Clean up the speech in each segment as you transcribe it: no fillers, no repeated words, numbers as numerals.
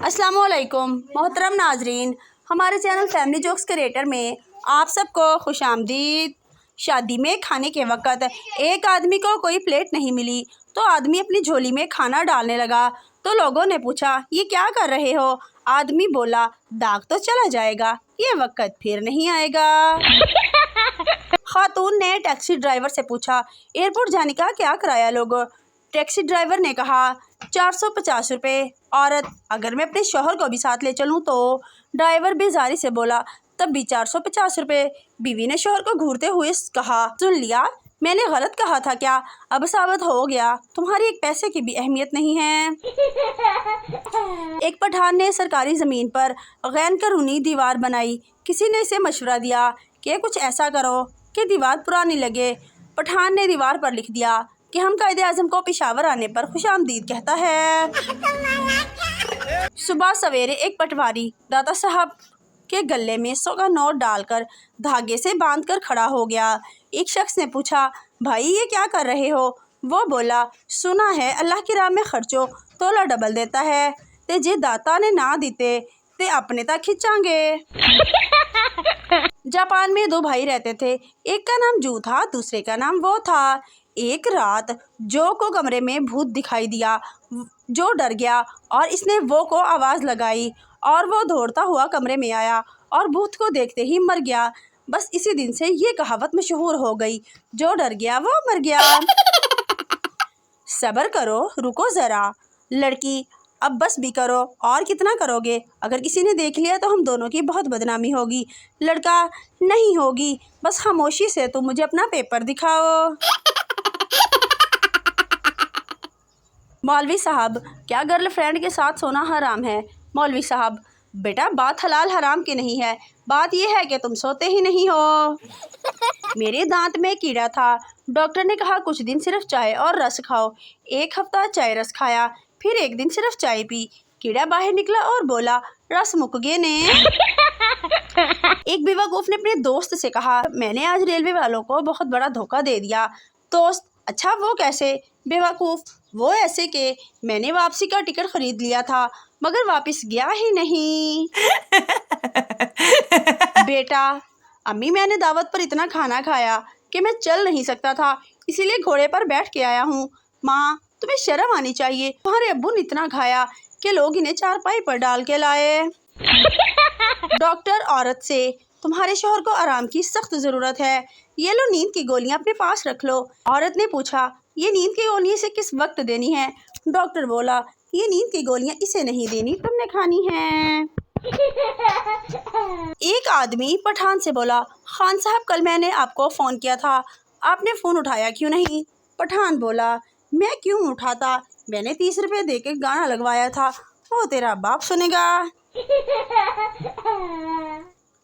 अस्सलाम वालेकुम मोहतरम नाजरीन, हमारे चैनल फैमिली जोक्स क्रिएटर में आप सबको खुश आमदीद। शादी में खाने के वक़्त एक आदमी को कोई प्लेट नहीं मिली तो आदमी अपनी झोली में खाना डालने लगा। तो लोगों ने पूछा, ये क्या कर रहे हो? आदमी बोला, दाग तो चला जाएगा, ये वक़्त फिर नहीं आएगा। खातून ने टैक्सी ड्राइवर से पूछा, एयरपोर्ट जाने का क्या किराया लोगे? टैक्सी ड्राइवर ने कहा, 450 रुपये। औरत, अगर मैं अपने शौहर को भी साथ ले चलूँ तो? ड्राइवर बेजारी से बोला, तब भी 450 रुपये। बीवी ने शौहर को घूरते हुए कहा, सुन लिया, मैंने गलत कहा था क्या? अब साबित हो गया तुम्हारी एक पैसे की भी अहमियत नहीं है। एक पठान ने सरकारी ज़मीन पर गैर कानूनी दीवार बनाई। किसी ने इसे मशवरा दिया कि कुछ ऐसा करो कि दीवार पुरानी लगे। पठान ने दीवार पर लिख दिया कि हम कायदे आज़म को पेशावर आने पर खुश आमदीद कहता है। सुबह सवेरे एक पटवारी दाता साहब के गले में 100 का नोट डालकर धागे से बांधकर खड़ा हो गया। एक शख्स ने पूछा, भाई ये क्या कर रहे हो? वो बोला, सुना है अल्लाह की राह में खर्चो तोला डबल देता है, ते जे दाता ने ना दीते ते अपने तक खिंचांगे। जापान में 2 भाई रहते थे, एक का नाम जू था, दूसरे का नाम वो था। एक रात जो को कमरे में भूत दिखाई दिया। जो डर गया और इसने वो को आवाज़ लगाई और वो दौड़ता हुआ कमरे में आया और भूत को देखते ही मर गया। बस इसी दिन से ये कहावत मशहूर हो गई, जो डर गया वो मर गया। सब्र करो, रुको ज़रा। लड़की, अब बस भी करो, और कितना करोगे? अगर किसी ने देख लिया तो हम दोनों की बहुत बदनामी होगी। लड़का, नहीं होगी, बस खामोशी से तुम मुझे अपना पेपर दिखाओ। मौलवी साहब, क्या गर्लफ्रेंड के साथ सोना हराम है? मौलवी साहब, बेटा बात हलाल हराम की नहीं है, बात यह है कि तुम सोते ही नहीं हो। मेरे दांत में कीड़ा था, डॉक्टर ने कहा कुछ दिन सिर्फ चाय और रस खाओ। 1 हफ्ता चाय रस खाया, फिर एक दिन सिर्फ चाय पी। कीड़ा बाहर निकला और बोला, रस मुक गए ने। एक बेवकूफ़ ने अपने दोस्त से कहा, मैंने आज रेलवे वालों को बहुत बड़ा धोखा दे दिया। दोस्त, अच्छा वो कैसे? बेवकूफ़, वो ऐसे कि मैंने वापसी का टिकट खरीद लिया था मगर वापस गया ही नहीं। बेटा, अम्मी मैंने दावत पर इतना खाना खाया कि मैं चल नहीं सकता था, इसीलिए घोड़े पर बैठ के आया हूँ। माँ, तुम्हें शर्म आनी चाहिए, तुम्हारे अब्बू ने इतना खाया कि लोग इन्हें चारपाई पर डाल के लाए। डॉक्टर औरत से, तुम्हारे शौहर को आराम की सख्त ज़रूरत है, ये लो नींद की गोलियां अपने पास रख लो। औरत ने पूछा, ये नींद की गोलियां इसे किस वक्त देनी है? डॉक्टर बोला, ये नींद की गोलियां इसे नहीं देनी, तुमने खानी है। एक आदमी पठान से बोला, खान साहब कल मैंने आपको फ़ोन किया था, आपने फ़ोन उठाया क्यों नहीं? पठान बोला, मैं क्यों उठाता, मैंने 30 रुपये दे के गाना लगवाया था, वो तेरा बाप सुनेगा।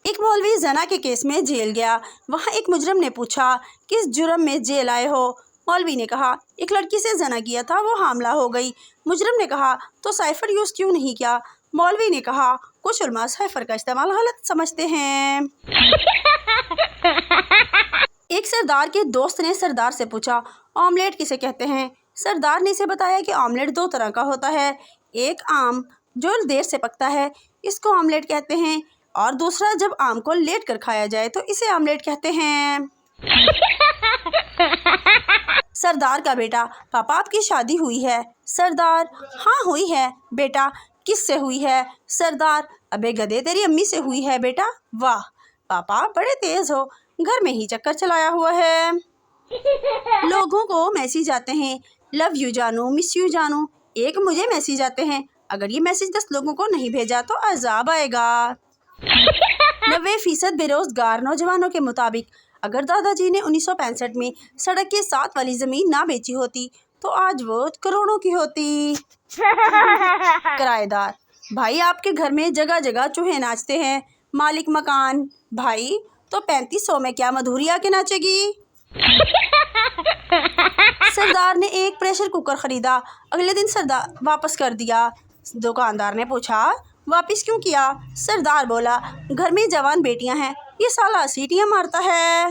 एक मौलवी जना के केस में जेल गया। वहाँ एक मुजरम ने पूछा, किस जुर्म में जेल आए हो? मौलवी ने कहा, एक लड़की से जना किया था, वो हामला हो गई। मुजरम ने कहा, तो साइफर यूज़ क्यों नहीं किया? मौलवी ने कहा, कुछ उलमा साइफर का इस्तेमाल गलत समझते हैं। एक सरदार के दोस्त ने सरदार से पूछा, ऑमलेट किसे कहते हैं? सरदार ने इसे बताया कि ऑमलेट 2 तरह का होता है, एक आम जो देर से पकता है, इसको ऑमलेट कहते हैं, और दूसरा जब आम को लेट कर खाया जाए तो इसे ऑमलेट कहते हैं। सरदार का बेटा, पापा आपकी शादी हुई है? सरदार, हाँ हुई है। बेटा, किससे हुई है? सरदार, अबे गधे तेरी अम्मी से हुई है बेटा। वाह पापा, बड़े तेज हो, घर में ही चक्कर चलाया हुआ है। लोगों को मैसेज आते हैं, लव यू जानू, मिस यू जानू। एक मुझे मैसेज आते हैं, अगर ये मैसेज 10 लोगों को नहीं भेजा तो अजाब आएगा। 90% बेरोजगार नौजवानों के मुताबिक अगर दादाजी ने 1965 में सड़क के साथ वाली ज़मीन ना बेची होती तो आज वो करोड़ों की होती। किराएदार, भाई आपके घर में जगह जगह चूहे नाचते हैं। मालिक मकान, भाई तो 3500 में क्या मधुरी आके नाचेगी? सरदार ने एक प्रेशर कुकर ख़रीदा, अगले दिन सरदार वापस कर दिया। दुकानदार ने पूछा, वापस क्यों किया? सरदार बोला, घर में जवान बेटियां हैं, ये साला सीटियां मारता है।